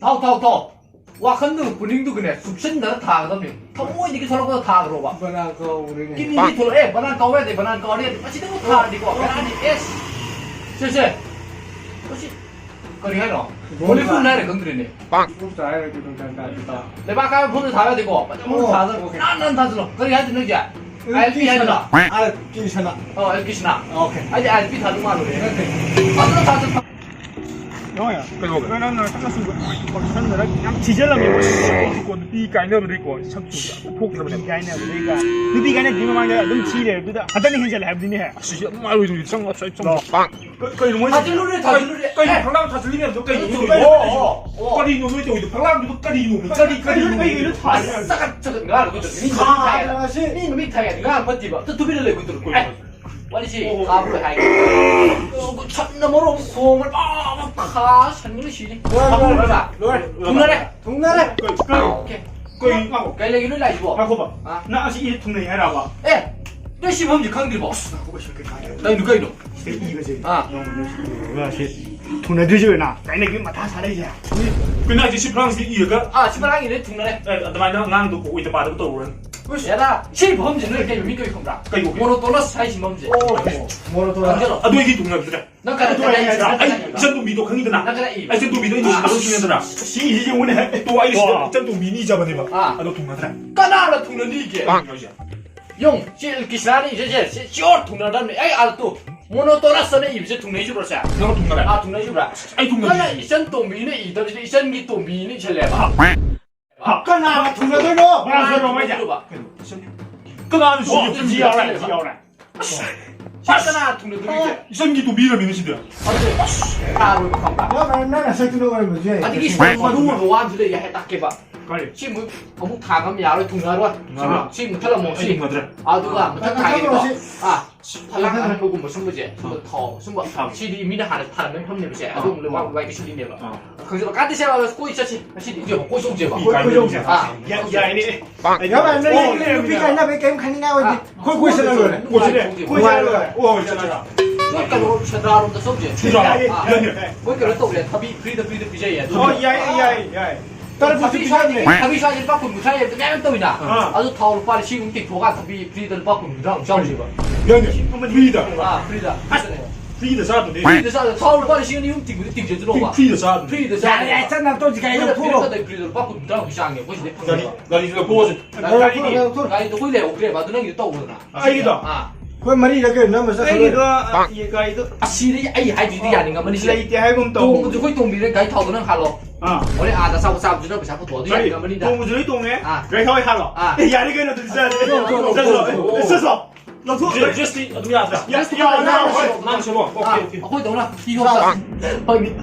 더. 와칸도 분위기도 그네. 숙신나 다가다며. 더 이게 저러고 다 그러봐. 바나 거 우리네. 끼니 돌 바난 거왜 돼? 바난 거래. 마치 또 다리고. 바나니 에스. 쎄쎄. 혹시 거리 해라. 원래 분나래 건드리네. 좀 잘해 좀 잘다. 내 바깥에 분을 다 해야 되고. 난 다 들어. 거리 해야 되는 게. 알피 해라. 아, 괜찮아. 알피시나. 오케이. 아니 알피 다 думаю 그래. 맞아 다 좀. Nói à? Cái nó chắc là còn thân rồi đấy. Em chỉ rất là nhiều còn đi cái nữa đấy của chắc chủ thuốc là mình cái này đấy cả. Cứ đi cái này thì mà mang ra đừng chi để bây giờ. Anh ta đi hiện làm gì nè? Sử dụng mai rồi trong bảng. Cây nó 다 질르래 다 질르래. cây 방랑 다 들리면 너 cây nó cây nó nuôi tôi 방랑 nó cây nó cây nó 다. 싸가 저거 내가 알고 있어. 니 타야. 니 놈이 타야. 내가 버티 봐. 또 두비를 내고 있더라. 말이지. 가불을 하이. 첫너머로 공을 파 산물이 시리. 봐. 동나래. 오케이. cái này nó lại gì Không không à? Nó chỉ thùng này hay nào ạ? 에, 내 시범지 강들 봐. 나 누가 이노? Cái gì cái gì? À, thùng này đưa chưa nào? Cái này cái mà tha sao đây vậy? Cái này chỉ ship lang gì gì cơ? 아, 시바랑이 내 둥나네. Tầm này nó ngang đủ của tầm ba đủ rồi. 야나 시범지는 이렇게 믿고 있건가? 모노 또너스 사이 시범지. 뭐로 돌아? 강제로. 아, 너 이게 동네 그래? 나 가라. 아이, 전도 미도 강이더나. 나 가라 이. 아이, 전도 미도 이제 너도 중요하더나. 이제 오늘 또 아이 시대 전도 미니 잡아내 봐. 아, 너 동네더라. 까나라 둥는 이게. 용, 기사는 이제 쇼 둥나다네. 아이 알또. 모노 또너스는 이제 둥네 주로서. 너 동네라. 아, 둥네 주라. 아이 동네. 까나 이선 또 미네 이더지 이선 기또 미네 젤레바. cái nào mà thùng nó đó? 아, 그럼 말이야. 그 나는 지금 지야라. 까나 둥네 둥이게. 이선기도 미가 미는 시대야. 아, 로 컴바. nó là sao cái đồ mà gì? 아니 이 사람만 누구 로안들에 해 딱게 봐. 빨리. 지금 어묵 다 가면 야로 둥나로. 지금 탈라 뭐 시. 동네더라. 아 누가 뭐 타게 아 탈락 안 보고 무슨 뭐지? 더 숨어 시디 미나 하나 타는 편 내보세. 아 누구 뭐 와이게 시디 내봐. 거기서 까듯이 와서 꼬이 있었지. 시디 이제 꼬이 좀 제봐. 아, 야, 이네. Các bạn nó đi cái nó phải kém khăn nhau đi. Khôi sẽ là rồi. Quay ra rồi. Ôi trời ơi. 그러니까 뭐 샤드라론도 써지. 주라. 거기를 또 그래. 답이 프리드 비제야. 야. Tao phải đi cái này. 답이 사실 바꾸 무사히 매면 또이나. 아주 타올 빨리 지금 띠 도가 답이 프리드를 바꾸 무랑 샤오지 봐. 프리드. 아, 프리드. 프리드 사던데. 프리드 사 타올 빨리 지금 이 띠 띠 들어봐. 프리드 사던. 프리드 사. 야, chắc tôi chỉ cái nó thua. 프리드를 바꾸 무랑 이상해. 뭐지 내 나 이거 보고 나이도 그래 오그래 받는 게 떠오르나. 아이다. 아. Quên mà đi là cái nó mà sao? cái đó 시리 아이 하이디디 아닌가 뭐니 lấy tiền hay không 동 tông 거기 동비를 가이 타고는 할로. à 원래 아다 사고 사고 주로 자꾸 도와도 아닌가 뭐니다. tông dưới tông ấy à cái thôi hả lọ à ya đi cái nó từ xa đấy sơ nó thuốc just 어둠이 왔다 야 나 저거 오케이 거기 너나 이거 봐.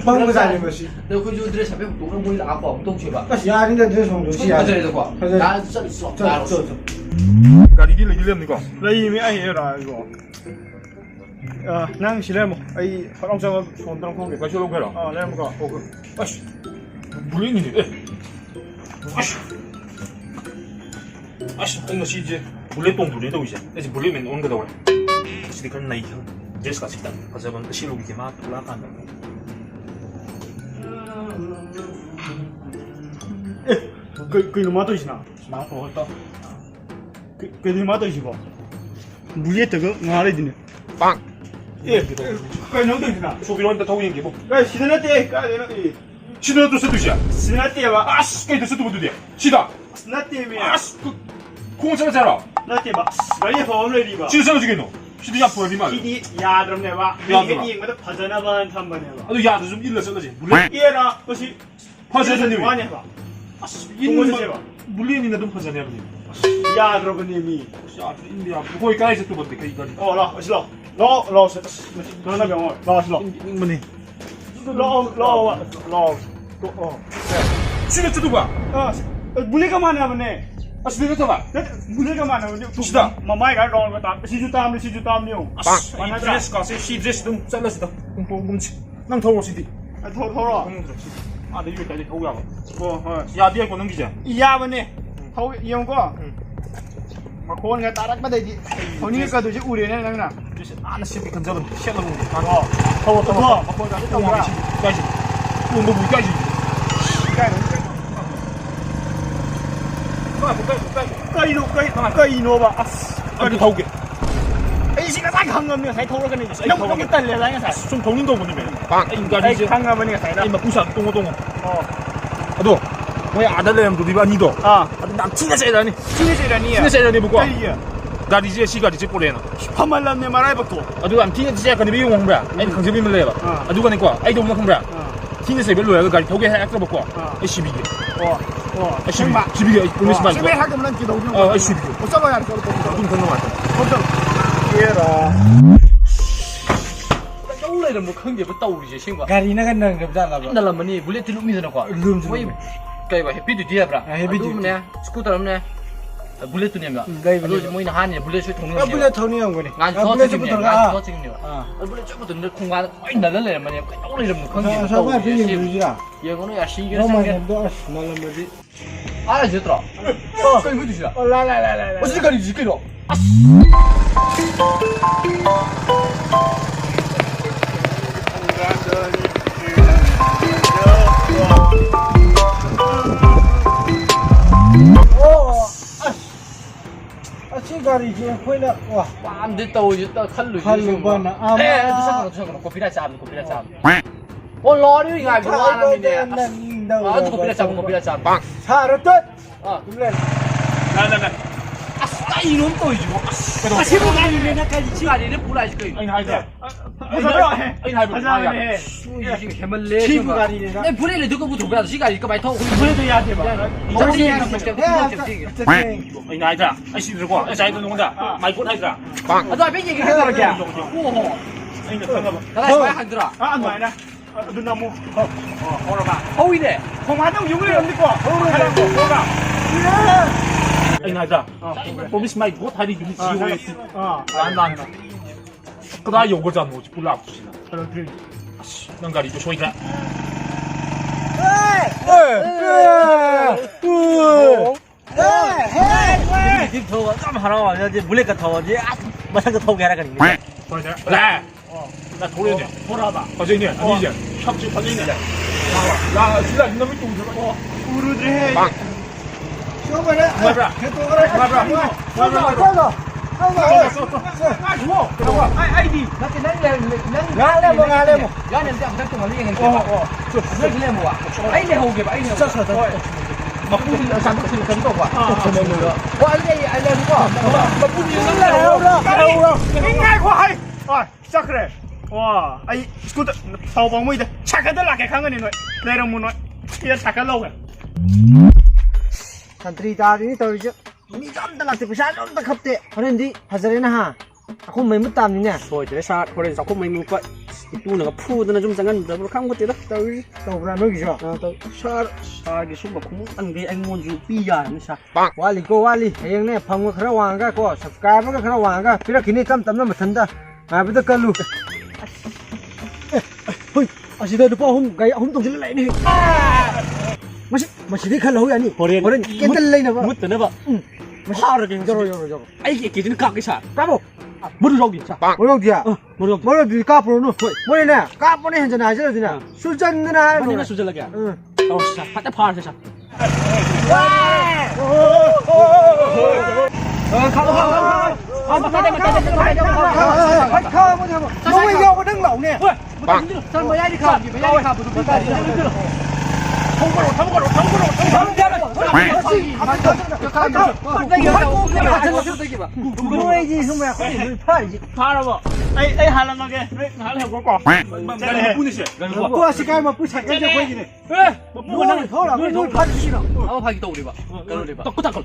Không có giải được mà gì. 너 그주들의 잡에 동랑 보이는 아빠 엉덩이 봐. Ya đi đến đây xong rồi gì à? 그래 거. 나 진짜 있어. 나 가리 길을 길려는 거 레이미 아이라 이거 난 실례모 아이 사람자가 손당 공개 같이 오고 해라 레모가 오고 아씨 물리니 아씨 이거 시지 물레똥 물리도 이제 이제 물리면 온 거다 왜 시디 간 나이 제스가 식단 가자본 실로 이게 막 올라간다 그 이놈아도 있나 나 보았다 그 이놈아도 있어 물에 뜨거 나래 드네 빵 예, 그 정도 있나 소비로 한다 타고 있는 게 뭐? 그 시드나 때 까는 이 시드나도 쓰듯이야 시드나 때와 아씨 그게 쓰도 못돼 시다 시드나 때면 아씨 그 공짜가 잘아 나 때봐 나이 더는 리바 시드나 주겠노 시드 야 보여 니만 시디 야 그럼 내가 이게 이거도 파자나만 한번 해봐 아도 야도 좀 일러 써지 물레 얘라 혹시 파자나님 많이 해봐 아씨 이놈 물레님이나 좀 파자나 해봐 야 여러분님이 야 인디야 거기 가이서 또 뭔데 그 이거리 라 싫어 러 너나 병어 러 싫어 뭐니 러 시대 뜯어 봐 물레가 많아 보네 아 시대 뜯어 봐 물레가 많아 보네 시다 마마이가 러 다 시주 땀요 빵 드레스 가서 시 드레스 좀 잘라시다 뭉치 난 더워 시디 아 더워 아 내 이거 다시 더워 야 뒤에 거 넘기자 이야 보네 더워 이용 거 mà khôn người ta đắt bắt đây chị, hồi ní cái tôi chỉ ui đến này nè, nó xem bị cần giờ mình xem là mình, thôi, mà khôn ra cái tông ra, 뭐 무까지. cây nó bà 아, 더우게. ấy chỉ có sai không ngầm thấy thâu cái này nó không biết tên là cái sai 좀 더는 거 보니면. 인가 đây 이제 khang ngầm cái sai đó 이 막 부산 동어. 아도. 뭐야 아달래면 도디바 니도. à 남 진짜 세다니. chưa gì là 진짜 세다니 보고. đây gì 나 이제 시가 이제 보래나. không lần này mà lại bắt tổ 아도 안 티는 진짜 근데 비용 홍보야. 아니 강제비면 내봐. 아 누가 내거. 아이도 없는 홍보야. 티는 세 별로야. 그 가리 더게 해 extra 먹고. 12개. 어 12개. 볼리스 만. 집에 하고 난 기도 좀 12개. 못 잡아야 돼 좀 그런 거 같아. 좀 얘라 đâu lại là một khung gì với tàu gì xin quá gari na kan nang gabda la ba đó là mình bullet thì lúc mình nó quá Lum chứ. cái vậy happy duty bra happy duty. nè scooter nè bullet tu nè mà Gai rồi mỗi ngày han nè bullet sẽ thùng a bule thoni ang gani ngan a so bule chim chu nè tor ngan ga so chim nè bullet chắc một tuần nó không qua anh là lên mà nè đâu lại là một khung gì với sa tàu ba gì pin xin ni ra giờ có nói là xí cái no ma cái do as na la ma di à là gì đó cái mới gì đó la la我这个你这个咯。 a chi gari je khoi la wa 안 됐다고 이따 칼로 칼로 봐나. 아, 에 아. 잠깐만 고피라 잡 어 러리 이거 아니고 하는데 아 고피라 잡 sa ra tot 아 kumlen 나나나. 아싸 이놈 또 이거 a chi mo gari ne na ka ji 시간이 불라 시거 아니 하이자. 아니 할배 이게 해멀레 chi mo gari ne na 내 불에를 듣고 부터 그래 시간이 이거 많이 타고 그래도 야 대봐 이제 아니 하이자. 아이씨 들고. 아이씨 아이도 농다. 마이크 하이자. 아너 앞에 얘기해 봐 이렇게 오호 아니 잠깐만. 나가 말 하더라 à anh ngoài nè đừng nằm mua 어이네 không ăn đâu dùng cái làm đi qua 아니 하이자. 보미스 마이크 못 하리 좀 지고. 난난 그다 요거잖아. 뭐지 불라 아프시나. 난 가리 좀 소이가. Kim thâu á, hả đâu mà đi bullet cái thâu chứ, mà thằng cái thâu cái ra cái gì? 그래. 나 도려냐. 돌아봐. 과정이야. 아니지. 협치 과정이야. 야, 진짜 이놈이 좀 들어. urutre hai 빵. Xuống rồi đấy. 맞아. Cái tôi cái đấy. 맞아. Không rồi, không rồi. Không rồi. ai thua ai đi 나 그냥 Ngã lên một, ngã lên một. 야, 냄새 안 맡고 말리게 해. 저 그래 뭐야. 아이네 하고 봐. 아이네. Sao sao thôi. 막 뿌리 잠깐 쓰는 거 봐. 와, 아이네 누가? 막 뿌리 Đâu đâu. Đâu đâu. ngay quá hay rồi chắc kìa wow ai scooter tàu bóng mây đây chắc cái đó là cái kháng cái này rồi đây là muốn nói kia chắc cái lâu rồi Country ta đi tới chứ. Mi dám ta làm thì phải sao ta khắp tệ. Ở đây đi, hạt ra nè ha. Không mấy mất tạm nhỉ. 소이들의 샷 그래 자꾸 mấy 거 이쁘는 푸드는 좀 장난 더블 칸 것들 tới Tàu ra nước gì rồi. 샷이 숨어 공 안게 anh muốn 주 비야 샷 Wali ko wali. Ayang ne phang ko khara wang ka ko subscribe ka khara wang ka. Pira kini tam tam na mathanda. Ma bi ta kalu. Hoi, asida dupa hum tong jil lai ni. Masih đi khăn lâu vậy nhỉ? Horen cái tên lên nào vậy? 못 되나 봐 하르게 Rồi. 아이게 기준 각이 샷 까보 머리 저기 자 Mới đâu kìa? 머리 저기 Mới đâu thì cáp rồi nó. Mới này nè, cáp mới này hình này chứ gì nè. Su chân nữa này. 완전히 수절하게 Ừ. 어샷 파때 파르 샷 Nó mới vô có đứng lẩu nè. 전 뭐야 이 카. 뭐야 이 카. 무슨 카. Nuôi gì không mẹ, có thể nuôi phá gì. phá rồi ai hà làm cái hà làm có quả 나 뿌니시. Cô sẽ cái mà cứ sạch cái cho quay gì này. Nuôi nó thôi là nuôi phá gì nào. 아우 파기 또 우리 봐. 우리 봐. 또 닦을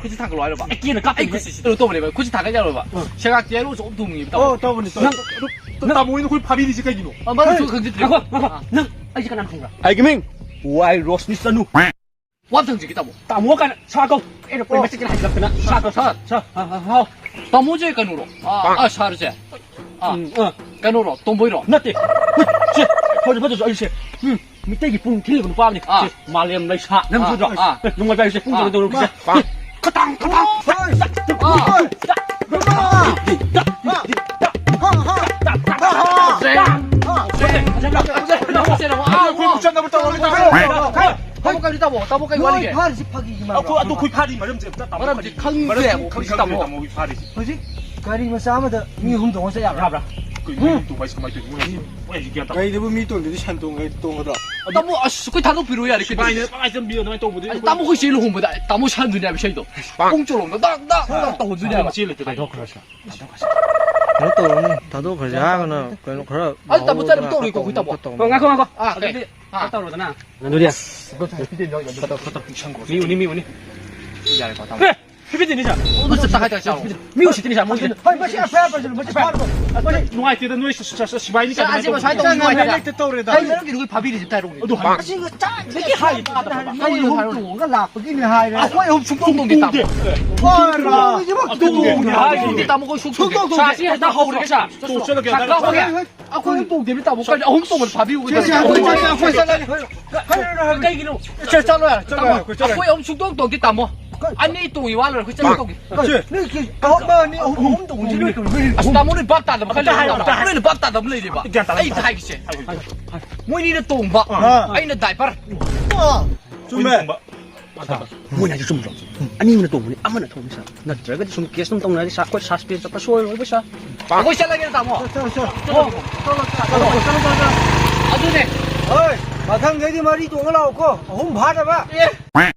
굳이 탕 걸로 와려 봐. 끼는 깍 아이 굳이 또 우리 봐. 굳이 탕 걸로 봐. 제가 제로 좀 동이 봐. Tao vẫn 나 모이는 걸 밥이지 까기노. 아 맞아 저 근데 능 아이가 난 한가 아이기밍 와이 로스니 선우 완전 지기다 뭐. 따무가 사고 에르 꼴 메시지 하지 않나 사고 사하하 더 모제 간으로. 아 샤르제. 간으로 돈 보이러. 나때 제 거기 봐줘 아이씨 밑에 뿡 킬리고 빠니 말렘 나이 사 냄새도 정말 봐이씨 뿡 들어 그래 카탕 쟤는 아, 그 붙였나부터 올리다. 따보까지 따보까지 완리게. 파리지 파기기만. 또 거기 팔이 말좀 잡다. 말하면 강제 거기서 따보. 뭐 팔이. 뭐지? 가리 마사마다 미훔동 어서 야. 잡라. 그 이거 맛있고 맛있고 뭐야 이게 한다. Ngay đó mi tuần thì chăn tuần ngay tuần rồi. 따보 아, 거기 다 높이로야 이렇게. 빵이 좀 미어 너무 또 보지. 따보 거기 제일 홍보다. 따보 산 누냐 비셔도. 공짜로 나나나 또 누냐. 제일 때 더 그러셔. nó tôi tao phải giá nó cái nó khá 아, 따보 짜리 또 이거 거기 따보. ngako. 아, 그래. 아, 따로 오잖아. 너 dia. 미우니. 야, 이거 따보. 그래. 피비디니자. 무슨 딱 하자 자. 미우시디니자 뭐. hơi bớt xe phép rồi bớt xe phép rồi 누가 이때 너의 수차서 시바이니까. 아직 뭐 잘 Chăn 동이 ngay 와야 đây tao rồi 아니, đó. 저렇게 누구 밥이리 집 따로. 너 한. cái gì cha cái hai cái hôm cái lạc cái này hai 아, đấy 거기 엄청 똥똥이 따보. 와 이제 막 아, 근데 따보 슉. 사시 나 허우르게 사. 또 저렇게 잠깐 거기. 아, 거기 똥 되면 따보. 까지 엄청을 밥이 오고. cái gì đâu. 저 잘라야. 아, 거기 엄청 똥똥이 따보. 아니 똥이 와를 그 똥이. cái cái có bơ đi ốm tụng chứ 아, 따모는 밥 따다. 우리는 밥 따다 물려 봐. 아이 다이지. 뭐니는 똥 봐. 아이는 다이파. Chú mẹ. 뭐냐 좀 좀. 아니면 또 뭐니 아무나 더 무사. 나 저거 좀 계속 똥 나지 사고 사스피 좀 소요 왜 보셔. 아, 거기 잘라게 따모. 아, đúng này. ơi bà thằng ấy đi mà đi tuồng cái lầu cô hôm phá ra bác